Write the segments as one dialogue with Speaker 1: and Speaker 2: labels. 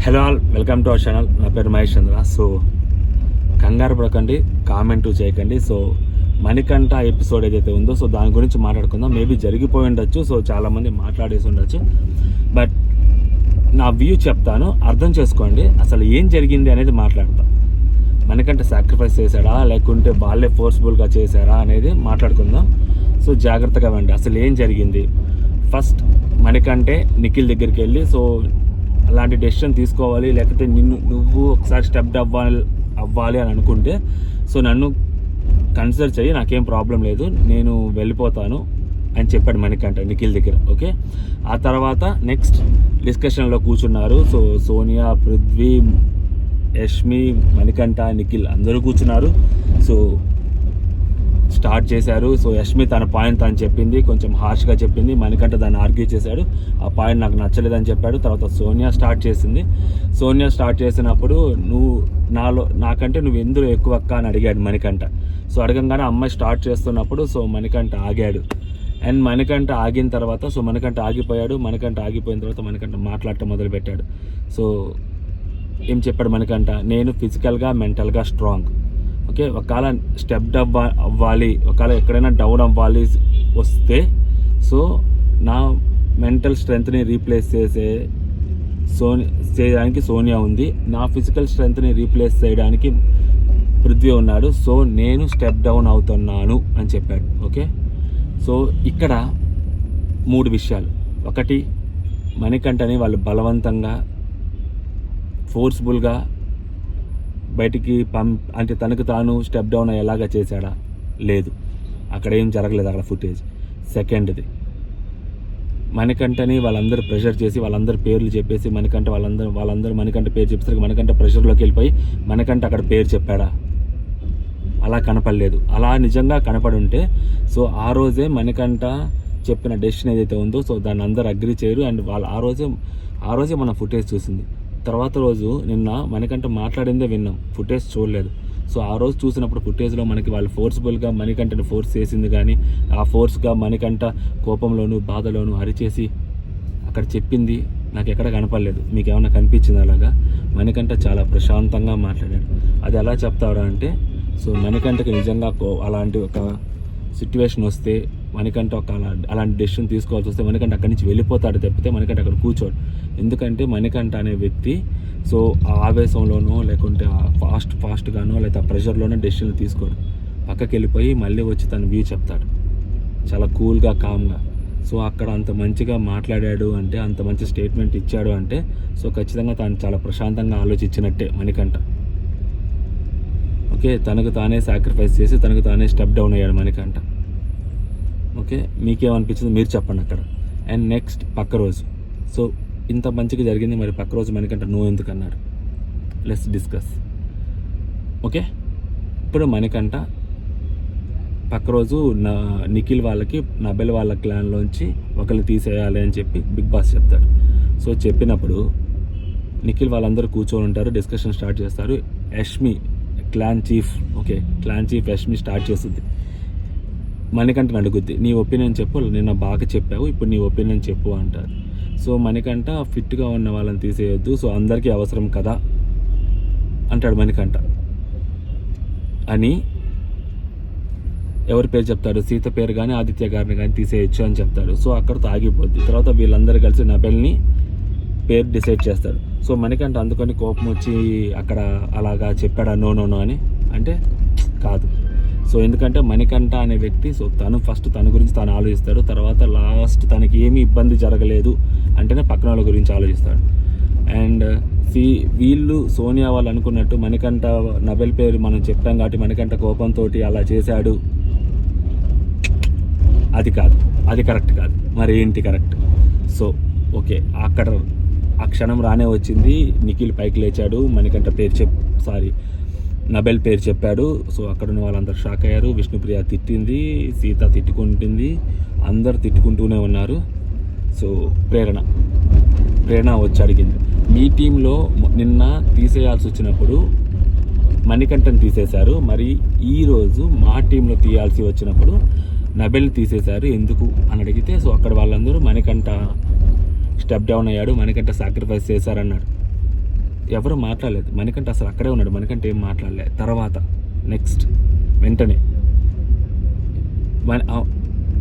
Speaker 1: Hello all, welcome to our channel. నా పేరు మహేష్ చంద్ర. So కంగారు పడకండి, కామెంట్ చేయకండి. సో మణికంఠ ఎపిసోడ్ ఏదైతే ఉందో సో దాని గురించి మాట్లాడుకుందాం. మేబీ జరిగిపోయి ఉండొచ్చు, సో చాలామంది మాట్లాడేసి ఉండొచ్చు. బట్ నా వ్యూ చెప్తాను, అర్థం చేసుకోండి. అసలు ఏం జరిగింది అనేది మాట్లాడతాం. మణికంఠ సాక్రిఫైస్ చేశాడా లేకుంటే వాళ్ళే ఫోర్స్ఫుల్గా చేశారా అనేది మాట్లాడుకుందాం. సో జాగ్రత్తగా వెండి. అసలు ఏం జరిగింది? ఫస్ట్ మణికంఠే నిఖిల్ దగ్గరికి వెళ్ళి సో అలాంటి డెసిషన్ తీసుకోవాలి, లేకపోతే నువ్వు ఒకసారి స్టెప్ అవ్వాలి అని అనుకుంటే సో నన్ను కన్సిడర్ చెయ్యి, నాకేం ప్రాబ్లం లేదు, నేను వెళ్ళిపోతాను అని చెప్పాడు మణికంఠ నిఖిల్ దగ్గర. ఓకే, ఆ తర్వాత నెక్స్ట్ డిస్కషన్లో కూర్చున్నారు. సో సోనియా, పృథ్వీ, యష్మి, మణికంఠ, నిఖిల్ అందరూ కూర్చున్నారు. సో స్టార్ట్ చేశారు. సో యష్మి తన పాయింట్ తను చెప్పింది, కొంచెం హార్ష్గా చెప్పింది. మణికంఠ దాన్ని ఆర్గ్యూ చేశాడు, ఆ పాయింట్ నాకు నచ్చలేదని చెప్పాడు. తర్వాత సోనియా స్టార్ట్ చేసింది. సోనియా స్టార్ట్ చేసినప్పుడు నాకంటే నువ్వు ఎందులో ఎక్కువ అక్క అని అడిగాడు మణికంఠ. సో అడగంగానే అమ్మాయి స్టార్ట్ చేస్తున్నప్పుడు సో మణికంఠ ఆగాడు. అండ్ మణికంఠ ఆగిన తర్వాత సో మణికంఠ ఆగిపోయాడు. మణికంఠ ఆగిపోయిన తర్వాత మణికంఠ మాట్లాడటం మొదలుపెట్టాడు. సో ఏం చెప్పాడు మణికంఠ? నేను ఫిజికల్గా మెంటల్గా స్ట్రాంగ్. ఓకే, ఒకవేళ స్టెప్ అవ్వాలి, ఒకవేళ ఎక్కడైనా డౌన్ అవ్వాలి వస్తే సో నా మెంటల్ స్ట్రెంగ్త్ని రీప్లేస్ చేయడానికి సోనియా ఉంది, నా ఫిజికల్ స్ట్రెంగ్త్ని రీప్లేస్ చేయడానికి పృథ్వీ ఉన్నాడు. సో నేను స్టెప్ డౌన్ అవుతున్నాను అని చెప్పాడు. ఓకే, సో ఇక్కడ 3 విషయాలు. ఒకటి, మణికంఠని వాళ్ళు బలవంతంగా ఫోర్స్ఫుల్గా బయటికి అంటే తనకు తాను స్టెప్ డౌన్ అయ్యేలాగా చేశాడా? లేదు, అక్కడ ఏం జరగలేదు అక్కడ ఫుటేజ్. సెకండ్ది, మణికంఠని వాళ్ళందరూ ప్రెషర్ చేసి వాళ్ళందరూ పేర్లు చెప్పేసి వాళ్ళందరూ మణికంఠ పేరు చెప్పేసరికి మణికంఠ ప్రెషర్లోకి వెళ్ళిపోయి మణికంఠ అక్కడ పేరు చెప్పాడా? అలా కనపడలేదు. అలా నిజంగా కనపడి ఉంటే సో ఆ రోజే మణికంఠ చెప్పిన డెసిషన్ ఏదైతే ఉందో సో దాన్ని అందరూ అగ్రీ చేయరు. అండ్ వాళ్ళు ఆ రోజే మన ఫుటేజ్ చూసింది. తర్వాత రోజు నిన్న మణికంఠ మాట్లాడిందే విన్నాం, ఫుటేజ్ చూడలేదు. సో ఆ రోజు చూసినప్పుడు ఫుటేజ్లో మనకి వాళ్ళు ఫోర్స్ఫుల్గా మణికంఠని ఫోర్స్ చేసింది, కానీ ఆ ఫోర్స్గా మణికంఠ కోపంలోను బాధలోను అరిచేసి అక్కడ చెప్పింది నాకు ఎక్కడ కనపడలేదు. మీకు ఏమైనా కనిపించింది అలాగా? మణికంఠ చాలా ప్రశాంతంగా మాట్లాడాడు. అది ఎలా చెప్తారా అంటే సో మణికంఠకి నిజంగా అలాంటి ఒక సిచ్యువేషన్ వస్తే మణికంఠ అలాంటి డెసిషన్ తీసుకోవాల్సి వస్తే మణికంఠ అక్కడి నుంచి వెళ్ళిపోతాడు తప్పితే మణికంఠ అక్కడ కూర్చోడు. ఎందుకంటే మణికంఠ అనే వ్యక్తి సో ఆ ఆవేశంలోనో లేకుంటే ఫాస్ట్గానో లేదా ప్రెషర్లోనో డెసిషన్లు తీసుకోడు. పక్కకి వెళ్ళిపోయి మళ్ళీ వచ్చి తన వ్యూ చెప్తాడు చాలా కూల్గా, కామ్గా. సో అక్కడ అంత మంచిగా మాట్లాడాడు అంటే, అంత మంచి స్టేట్మెంట్ ఇచ్చాడు అంటే సో ఖచ్చితంగా తాను చాలా ప్రశాంతంగా ఆలోచించినట్టే మణికంఠ. ఓకే, తనకు తానే సాక్రిఫైస్ చేసి తనకు తానే స్టెప్ డౌన్ అయ్యాడు మణికంఠ. ఓకే, మీకేమనిపించింది మీరు చెప్పండి అక్కడ. అండ్ నెక్స్ట్ పక్క రోజు సో ఇంత మంచిగా జరిగింది, మరి పక్క రోజు మణికంఠ నువ్వు ఎందుకు అన్నాడు? Let's discuss. ఓకే, ఇప్పుడు మణికంఠ పక్క రోజు నిఖిల్ వాళ్ళకి నబెల్ వాళ్ళ క్లాన్లోంచి ఒకరిని తీసేయాలి అని చెప్పి బిగ్ బాస్ చెప్తాడు. సో చెప్పినప్పుడు నిఖిల్ వాళ్ళందరూ కూర్చొని ఉంటారు, డిస్కషన్ స్టార్ట్ చేస్తారు. Yashmi clan chief Yashmi start చేస్తుంది. మణికంఠని అడుగుద్ది, నీ ఒపీనియన్ చెప్పు, నిన్న బాగా చెప్పావు, ఇప్పుడు నీ ఒపీనియన్ చెప్పు అంటారు. సో మణికంఠ ఫిట్గా ఉన్న వాళ్ళని తీసేయొద్దు, సో అందరికీ అవసరం కదా అంటాడు మణికంఠ. అని ఎవరి పేరు చెప్తాడు? సీత పేరు కానీ ఆదిత్య గారిని కానీ తీసేయచ్చు అని చెప్తాడు. సో అక్కడితో ఆగిపోద్ది. తర్వాత వీళ్ళందరూ కలిసి నబెల్ని పేరు డిసైడ్ చేస్తారు. సో మణికంఠ అందుకని కోపం వచ్చి అక్కడ అలాగా చెప్పాడా నో అని అంటే కాదు. సో ఎందుకంటే మణికంఠ అనే వ్యక్తి సో తను ఫస్ట్ తన గురించి తాను ఆలోచిస్తాడు, తర్వాత లాస్ట్ తనకి ఏమీ ఇబ్బంది జరగలేదు అంటేనే పక్కన వాళ్ళ గురించి ఆలోచిస్తాడు. అండ్ వీళ్ళు సోనియా వాళ్ళు అనుకున్నట్టు మణికంఠ నబెల్ పేరు మనం చెప్పాం కాబట్టి మణికంఠ కోపంతో అలా చేశాడు, అది కాదు, అది కరెక్ట్ కాదు. మరి ఏంటి కరెక్ట్? సో ఓకే, అక్కడ ఆ క్షణం రానే వచ్చింది. నిఖిల్ పైకి లేచాడు, మణికంఠ నబెల్ పేరు చెప్పాడు. సో అక్కడ ఉన్న వాళ్ళందరూ షాక్ అయ్యారు. విష్ణుప్రియ తిట్టింది, సీత తిట్టుకుంటుంది, అందరు తిట్టుకుంటూనే ఉన్నారు. సో ప్రేరణ వచ్చి అడిగింది, మీ టీంలో నిన్న తీసేయాల్సి వచ్చినప్పుడు మణికంఠని తీసేశారు, మరి ఈరోజు మా టీంలో తీయాల్సి వచ్చినప్పుడు నబెల్ తీసేశారు ఎందుకు అని అడిగితే సో అక్కడ వాళ్ళందరూ మణికంఠ స్టెప్ డౌన్ అయ్యాడు, మణికంఠ సాక్రిఫైస్ చేశారన్నాడు. ఎవరు మాట్లాడలేదు. మణికంఠ అసలు అక్కడే ఉన్నాడు. మణికంఠ ఏం మాట్లాడలేదు. తర్వాత నెక్స్ట్ వెంటనే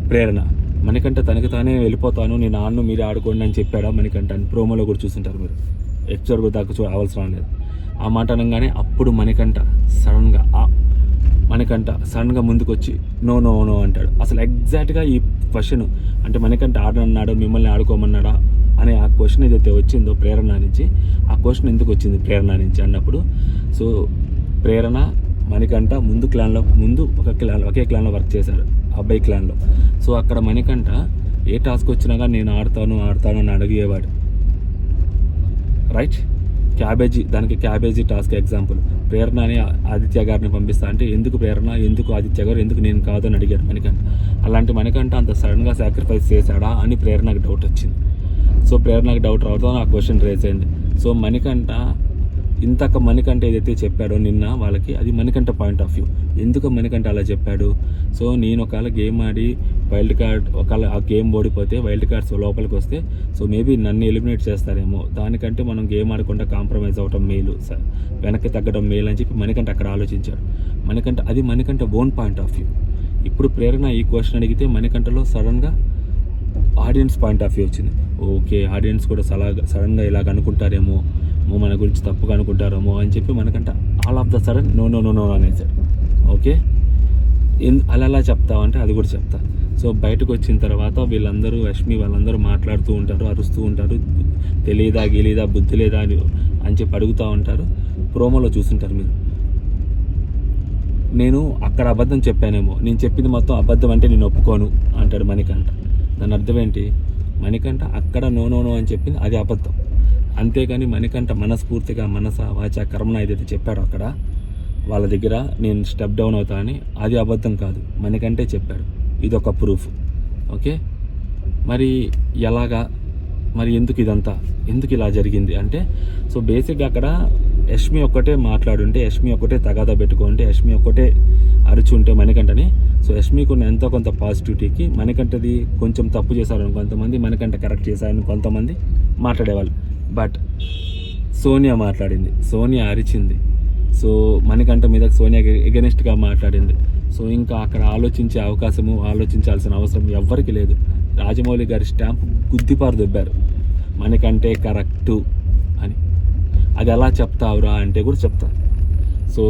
Speaker 1: ప్రేరణ మణికంఠ తనకి తానే వెళ్ళిపోతాను, నేను ఆడను, మీరే ఆడుకోండి అని చెప్పాడా మణికంఠ అని ప్రోమోలో కూడా చూస్తుంటారు మీరు. ఎపిసోడ్ కూడా దాకా అవసరం లేదు. ఆ మాట అనగానే అప్పుడు మణికంఠ సడన్గా ముందుకు వచ్చి నో నో నో అంటాడు. అసలు ఎగ్జాక్ట్గా ఈ క్వశ్చన్ అంటే మణికంఠ ఆడనన్నాడు, మిమ్మల్ని ఆడుకోమన్నాడా అనే ఆ క్వశ్చన్ ఏదైతే వచ్చిందో ప్రేరణ నుంచి, ఆ క్వశ్చన్ ఎందుకు వచ్చింది ప్రేరణ నుంచి అన్నప్పుడు, సో ప్రేరణ మణికంఠ ఒకే క్లాన్లో వర్క్ చేశారు, అబ్బాయి క్లాన్లో. సో అక్కడ మణికంఠ ఏ టాస్క్ వచ్చినా కానీ నేను ఆడతాను అని అడిగేవాడు. రైట్, దానికి క్యాబేజీ టాస్క్ ఎగ్జాంపుల్. ప్రేరణని ఆదిత్య గారిని పంపిస్తా అంటే ఎందుకు ప్రేరణ, ఎందుకు ఆదిత్య గారు, ఎందుకు నేను కాదు అని అడిగారు మణికంఠ. అలాంటి మణికంఠ అంత సడన్గా సాక్రిఫైస్ చేశాడా అని ప్రేరణకు డౌట్ వచ్చింది. సో ప్రేరణకు డౌట్ రావడం ఆ క్వశ్చన్ రేజ్ అయింది. సో మణికంఠ ఏదైతే చెప్పాడో నిన్న వాళ్ళకి, అది మణికంఠ పాయింట్ ఆఫ్ వ్యూ. ఎందుకు మణికంఠ అలా చెప్పాడు? సో నేను ఒకవేళ గేమ్ ఆడి వైల్డ్ కార్డ్, ఒకవేళ ఆ గేమ్ ఓడిపోతే వైల్డ్ కార్డ్స్ లోపలికి వస్తే సో మేబీ నన్ను ఎలిమినేట్ చేస్తారేమో, దానికంటే మనం గేమ్ ఆడకుండా కాంప్రమైజ్ అవ్వటం మేలు, వెనక్కి తగ్గడం మేలు అని చెప్పి మణికంఠ అక్కడ ఆలోచించాడు. అది Manikanta own point of view. ఇప్పుడు ప్రేరణ ఈ క్వశ్చన్ అడిగితే మణికంఠలో సడన్గా ఆడియన్స్ పాయింట్ ఆఫ్ వ్యూ వచ్చింది. ఓకే, ఆడియన్స్ కూడా సడన్గా ఇలాగ అనుకుంటారేమో, మన గురించి తప్పుగా అనుకుంటారేమో అని చెప్పి మనకంట all of the sudden no no no no అనేసాడు. ఓకే, అలా చెప్తావంటే అది కూడా చెప్తా. సో బయటకు వచ్చిన తర్వాత వీళ్ళందరూ వాళ్ళందరూ మాట్లాడుతూ ఉంటారు, అరుస్తూ ఉంటారు, తెలియదా గీలీదా బుద్ధి లేదా అని చెప్పి అడుగుతూ ఉంటారు. ప్రోమోలో చూస్తుంటారు మీరు. నేను అక్కడ అబద్ధం చెప్పానేమో, నేను చెప్పింది మొత్తం అబద్ధం అంటే నేను ఒప్పుకోను అంటాడు మణికంఠ. దాని అర్థం ఏంటి? మణికంఠ అక్కడ నో నో నో అని చెప్పింది అది అబద్ధం. అంతేగాని మణికంఠ మనస్ఫూర్తిగా మనస వాచ కర్మణ ఏదైతే చెప్పాడో అక్కడ వాళ్ళ దగ్గర నేను స్టెప్ డౌన్ అవుతా అని, అది అబద్ధం కాదు, మణికంఠే చెప్పాడు. ఇదొక ప్రూఫ్. ఓకే, మరి ఎలాగా, మరి ఎందుకు ఇలా జరిగింది అంటే, సో బేసిక్గా అక్కడ యష్మి ఒక్కటే మాట్లాడుంటే, యష్మి ఒక్కటే తగాదా పెట్టుకుంటే, యష్మి ఒక్కటే అరుచుంటే మణికంఠని, సో యష్మికి ఉన్న ఎంతో కొంత పాజిటివిటీకి మణికంఠది కొంచెం తప్పు చేశారని కొంతమంది, మణికంఠ కరెక్ట్ చేశారని కొంతమంది మాట్లాడేవాళ్ళు. బట్ సోనియా మాట్లాడింది, సోనియా అరిచింది, సో మణికంఠ మీద సోనియా ఎగెనిస్ట్గా మాట్లాడింది. సో ఇంకా అక్కడ ఆలోచించాల్సిన అవసరం ఎవ్వరికి లేదు. రాజమౌళి గారి స్టాంప్ గుద్దిపారు దొబ్బారు, మణికంఠే కరెక్టు అని. అది ఎలా చెప్తావురా అంటే కూడా చెప్తాను. సో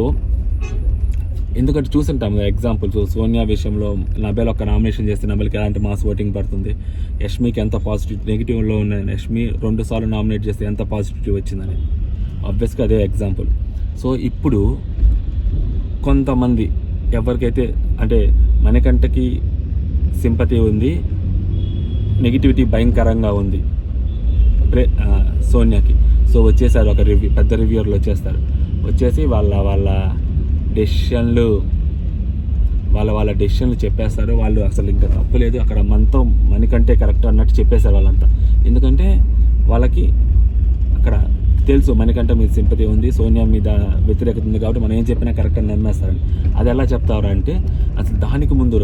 Speaker 1: ఎందుకంటే చూస్తుంటాం కదా ఎగ్జాంపుల్స్. సోనియా విషయంలో నబేల్ ఒక నామినేషన్ చేస్తే నబేల్కి ఎలాంటి మాస్ ఓటింగ్ పడుతుంది, యష్మికి ఎంత నెగిటివ్లో ఉన్న యష్మి 2 సార్లు నామినేట్ చేస్తే ఎంత పాజిటివిటీ వచ్చిందని. ఆబ్వియస్గా అదే ఎగ్జాంపుల్. సో ఇప్పుడు కొంతమంది ఎవరికైతే అంటే మణికంఠకి సింపతి ఉంది, నెగిటివిటీ భయంకరంగా ఉంది సోనియాకి. సో వచ్చేసారు ఒక పెద్ద రివ్యూర్లు వచ్చేసి వాళ్ళ డెసిషన్లు చెప్పేస్తారు. వాళ్ళు అసలు ఇంకా తప్పులేదు, అక్కడ మనతో మణికంఠే కరెక్ట్ అన్నట్టు చెప్పేశారు వాళ్ళంతా. ఎందుకంటే వాళ్ళకి అక్కడ తెలుసు మణికంఠ మీద సింపతి ఉంది, సోనియా మీద వ్యతిరేకత ఉంది, కాబట్టి మనం ఏం చెప్పినా కరెక్ట్ అని నమ్మేస్తారని. అది ఎలా చెప్తారు అంటే, అసలు దానికి ముందు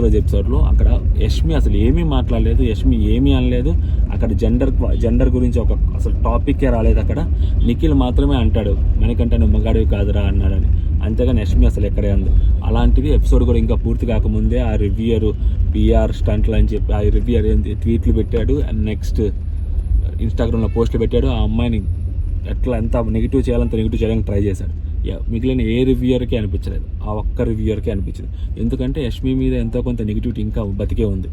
Speaker 1: రోజు ఎపిసోడ్లో అక్కడ యష్మి అసలు ఏమీ మాట్లాడలేదు, యష్మి ఏమీ అనలేదు. అక్కడ జెండర్ గురించి అసలు టాపిక్కే రాలేదు. అక్కడ నిఖిల్ మాత్రమే అంటాడు మణికంఠ నువ్వు మగాడివి కాదురా అన్నాడని, అంతేగాని యష్మి అసలు ఎక్కడే ఉంది. అలాంటిది ఎపిసోడ్ కూడా ఇంకా పూర్తి కాకముందే ఆ రివ్యూయర్ పిఆర్ స్టంట్లు అని చెప్పి ఆ రివ్యూయర్ ట్వీట్లు పెట్టాడు, అండ్ నెక్స్ట్ ఇన్స్టాగ్రామ్లో పోస్టులు పెట్టాడు. ఆ అమ్మాయిని ఎంత నెగిటివ్ చేయడానికి ట్రై చేశాడు. మిగిలిన ఏ రివ్యూయర్కే అనిపించలేదు, ఆ ఒక్క రివ్యూయర్కే అనిపించింది. ఎందుకంటే యష్మి మీద ఎంతో కొంత నెగిటివిటీ ఇంకా బతికే ఉంది,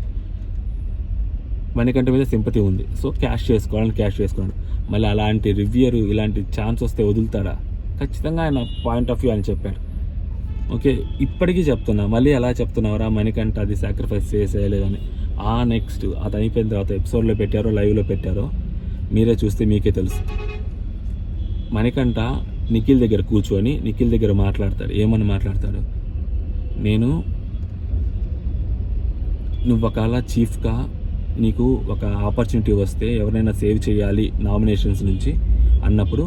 Speaker 1: మణికంఠ మీద సింపతి ఉంది. సో క్యాష్ చేసుకోండి. మళ్ళీ అలాంటి రివ్యూయర్ ఇలాంటి ఛాన్స్ వస్తే వదులుతాడా? ఖచ్చితంగా ఆయన పాయింట్ ఆఫ్ వ్యూ అని చెప్పాడు. ఓకే, ఇప్పటికీ చెప్తున్నా, మళ్ళీ ఎలా చెప్తున్నావురా మణికంఠ అది సాక్రిఫైస్ చేసేయలేదని. నెక్స్ట్ అది అయిపోయిన తర్వాత ఎపిసోడ్లో పెట్టారో లైవ్లో పెట్టారో మీరే చూస్తే మీకే తెలుసు. మణికంఠ నిఖిల్ దగ్గర కూర్చొని నిఖిల్ దగ్గర మాట్లాడతాడు. ఏమని మాట్లాడతాడు? నువ్వు ఒకవేళ చీఫ్గా నీకు ఒక ఆపర్చునిటీ వస్తే ఎవరైనా సేవ్ చేయాలి నామినేషన్స్ నుంచి అన్నప్పుడు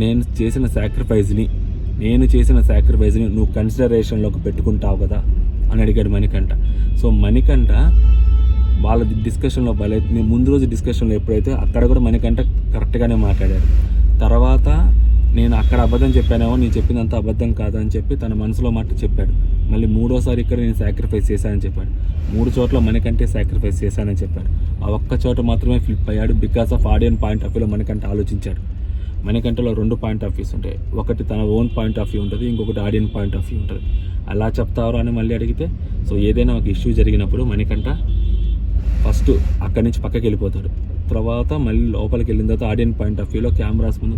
Speaker 1: నేను చేసిన సాక్రిఫైస్ని నువ్వు కన్సిడరేషన్లోకి పెట్టుకుంటావు కదా అని అడిగాడు మణికంఠ. సో మణికంఠ వాళ్ళ డిస్కషన్లో ముందు రోజు డిస్కషన్లో ఎప్పుడైతే అక్కడ కూడా మణికంఠ కరెక్ట్గానే మాట్లాడాడు. తర్వాత నేను అక్కడ అబద్ధం చెప్పానేమో, నేను చెప్పిందంత అబద్ధం కాదని చెప్పి తన మనసులో మాట చెప్పాడు. మళ్ళీ మూడోసారి ఇక్కడ నేను సాక్రిఫైస్ చేశానని చెప్పాడు. 3 చోట్ల మనకంటే సాక్రిఫైస్ చేశానని చెప్పాడు. ఆ ఒక్క చోట మాత్రమే ఫ్లిప్ అయ్యాడు. Because of audience point of వ్యూలో మనకంటే ఆలోచించాడు. మనకంటలో 2 పాయింట్ ఆఫ్ వ్యూస్ ఉంటాయి. ఒకటి తన ఓన్ పాయింట్ ఆఫ్ వ్యూ ఉంటుంది, ఇంకొకటి ఆడియన్ పాయింట్ ఆఫ్ వ్యూ ఉంటుంది. అలా చెప్తారు అని మళ్ళీ అడిగితే, సో ఏదైనా ఒక ఇష్యూ జరిగినప్పుడు మనకంట ఫస్ట్ అక్కడి నుంచి పక్కకి వెళ్ళిపోతాడు. తర్వాత మళ్ళీ లోపలికి వెళ్ళిన తర్వాత ఆడియన్ పాయింట్ ఆఫ్ వ్యూలో కెమెరాస్ ముందు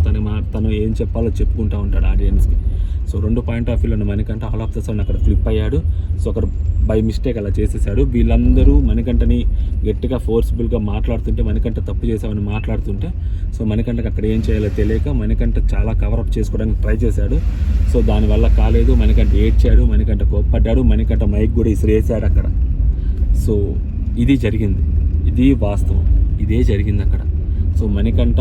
Speaker 1: తను ఏం చెప్పాలో చెప్పుకుంటూ ఉంటాడు ఆడియన్స్కి. సో 2 పాయింట్ ఆఫ్ వ్యూలో మనకంట ఆల్ ఆఫ్ ద సడన్ అక్కడ ఫ్లిప్ అయ్యాడు. సో అక్కడ బై మిస్టేక్ అలా చేసేసాడు. వీళ్ళందరూ మనకంటని గట్టిగా ఫోర్స్ఫుల్గా మాట్లాడుతుంటే, మనకంట తప్పు చేసామని మాట్లాడుతుంటే, సో మనకంటకి అక్కడ ఏం చేయాలో తెలియక మనకంట చాలా కవరప్ చేసుకోవడానికి ట్రై చేశాడు. సో దానివల్ల కాలేదు. మనకంట ఏడ్చాడు, మనకంట కోప్పడ్డాడు, మనకంట మైక్ కూడా ఇసిరేసాడు అక్కడ. సో ఇది జరిగింది, ఇది వాస్తవం, ఇదే జరిగింది అక్కడ. సో మణికంఠ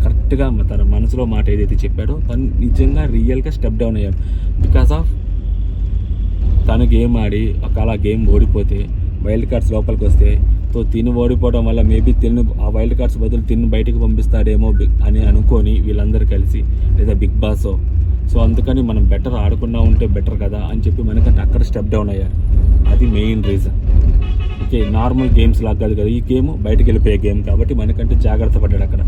Speaker 1: కరెక్ట్గా తన మనసులో మాట ఏదైతే చెప్పాడో తను నిజంగా రియల్గా స్టెప్ డౌన్ అయ్యాడు. బికాస్ ఆఫ్ తను గేమ్ ఆడి ఒకవేళ గేమ్ ఓడిపోతే వైల్డ్ కార్డ్స్ లోపలికి వస్తే, సో తిను ఓడిపోవడం వల్ల మేబీ ఆ వైల్డ్ కార్డ్స్ బదులు తిను బయటకు పంపిస్తాడేమో అని అనుకొని వీళ్ళందరూ కలిసి, లేదా బిగ్ బాస్, సో అందుకని మనం బెటర్ ఆడకుండా ఉంటే బెటర్ కదా అని చెప్పి మనకంటే అక్కడ స్టెప్ డౌన్ అయ్యారు. అది main reason. Okay, normal games లాగా కాదు కదా ఈ గేమ్, బయటకు వెళ్ళిపోయే గేమ్ కాబట్టి మనకంటే జాగ్రత్త పడ్డాడు అక్కడ.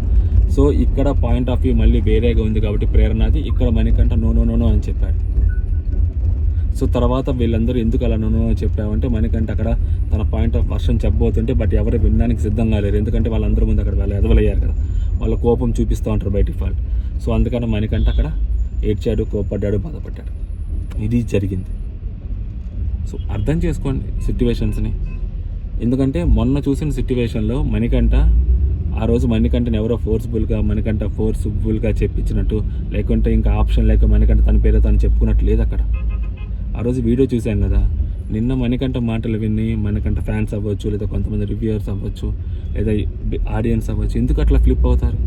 Speaker 1: సో ఇక్కడ పాయింట్ ఆఫ్ వ్యూ మళ్ళీ వేరేగా ఉంది కాబట్టి ప్రేరణది, ఇక్కడ మనకంటే నో నో నో నో అని చెప్పాడు. సో తర్వాత వీళ్ళందరూ ఎందుకు అలా నో నో అని చెప్పామంటే, మనకంటే అక్కడ తన పాయింట్ ఆఫ్ వర్షన్ చెప్పబోతుంటే బట్ ఎవరు వినడానికి సిద్ధంగా లేరు. ఎందుకంటే వాళ్ళందరూ ముందు అక్కడ వాళ్ళు ఎదవలయ్యారు కదా, వాళ్ళ కోపం చూపిస్తూ ఉంటారు బయట డిఫాల్ట్. సో అందుకని మనకంటే అక్కడ ఏడ్చాడు, కోపడ్డాడు, బాధపడ్డాడు. ఇది జరిగింది. సో అర్థం చేసుకోండి సిట్యువేషన్స్ని. ఎందుకంటే మొన్న చూసిన సిట్యువేషన్లో మణికంఠ ఆ రోజు మణికంఠని ఎవరో ఫోర్స్ఫుల్గా చెప్పించినట్టు, లేకుంటే ఇంకా ఆప్షన్ లేక మణికంఠ తన పేరు తను చెప్పుకున్నట్టు లేదు అక్కడ. ఆ రోజు వీడియో చూసాం కదా, నిన్న మణికంఠ మాటలు విని మణికంఠ ఫ్యాన్స్ అవ్వచ్చు, లేదా కొంతమంది రివ్యూయర్స్ అవ్వచ్చు, లేదా ఆడియన్స్ అవ్వచ్చు, ఎందుకు అట్లా ఫ్లిప్ అవుతారు?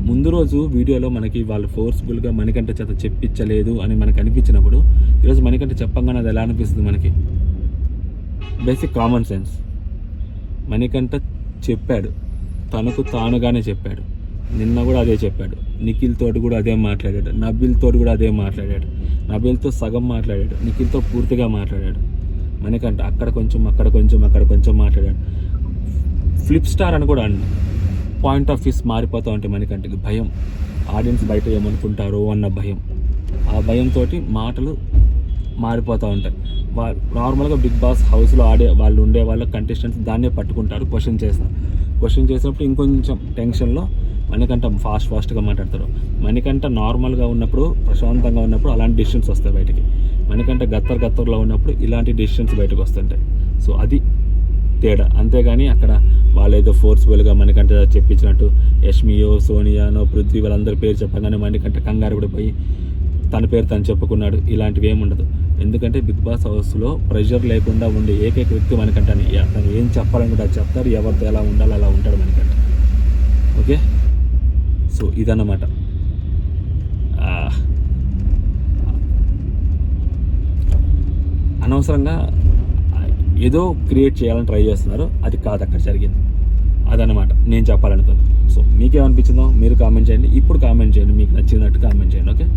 Speaker 1: ముందు రోజు వీడియోలో మనకి వాళ్ళు ఫోర్స్ఫుల్గా మణికంఠ చేత చెప్పించలేదు అని మనకు అనిపించినప్పుడు, ఈరోజు మణికంఠ చెప్పంగానే అది ఎలా అనిపిస్తుంది మనకి? Basic common sense. మణికంఠ చెప్పాడు, తనకు తానుగానే చెప్పాడు. నిన్న కూడా అదే చెప్పాడు. నిఖిల్ తోటి కూడా అదే మాట్లాడాడు, నబిల్ తోటి కూడా అదే మాట్లాడాడు. నబిల్తో సగం మాట్లాడాడు, నిఖిల్తో పూర్తిగా మాట్లాడాడు. మణికంఠ అక్కడ కొంచెం మాట్లాడాడు. ఫ్లిప్ స్టార్ అని కూడా అన్న పాయింట్ ఆఫ్ వ్యూస్ మారిపోతూ ఉంటే మణికంఠకి భయం, ఆడియన్స్ బయట ఏమనుకుంటారో అన్న భయం. ఆ భయంతో మాటలు మారిపోతూ ఉంటాయి. నార్మల్గా బిగ్ బాస్ హౌస్లో వాళ్ళు ఉండే వాళ్ళ కంటెస్టెంట్స్ దాన్నే పట్టుకుంటారు, క్వశ్చన్ చేసినప్పుడు ఇంకొంచెం టెన్షన్లో మణికంఠ ఫాస్ట్గా మాట్లాడతారు. మణికంఠ నార్మల్గా ఉన్నప్పుడు, ప్రశాంతంగా ఉన్నప్పుడు అలాంటి డిసిషన్స్ వస్తాయి బయటికి. మణికంఠ గత్తర్లో ఉన్నప్పుడు ఇలాంటి డిసిషన్స్ బయటకు వస్తుంటాయి. సో అది తేడా. అంతేగాని అక్కడ వాళ్ళు ఏదో ఫోర్స్ఫుల్గా మణికంఠ చెప్పించినట్టు యష్మియో, సోనియానో, పృథ్వీ వాళ్ళందరి పేరు చెప్పగానే మణికంఠ కంగారు కూడా పోయి తన పేరు తను చెప్పుకున్నాడు, ఇలాంటివి ఏమి ఉండదు. ఎందుకంటే బిగ్ బాస్ హౌస్లో ప్రెషర్ లేకుండా ఉండే ఏకైక వ్యక్తి మణికంఠని. తను ఏం చెప్పాలని అది చెప్తారు, ఎవరితో ఎలా ఉండాలో అలా ఉంటాడు మణికంఠ. ఓకే, సో ఇదన్నమాట. అనవసరంగా ఏదో క్రియేట్ చేయాలని ట్రై చేస్తున్నారు, అది కాదు అక్కడ జరిగింది. అదనమాట నేను చెప్పాలనుకుంది. సో మీకేమనిపించిందో మీరు కామెంట్ చేయండి. ఇప్పుడు కామెంట్ చేయండి, మీకు నచ్చినట్టు కామెంట్ చేయండి. ఓకే.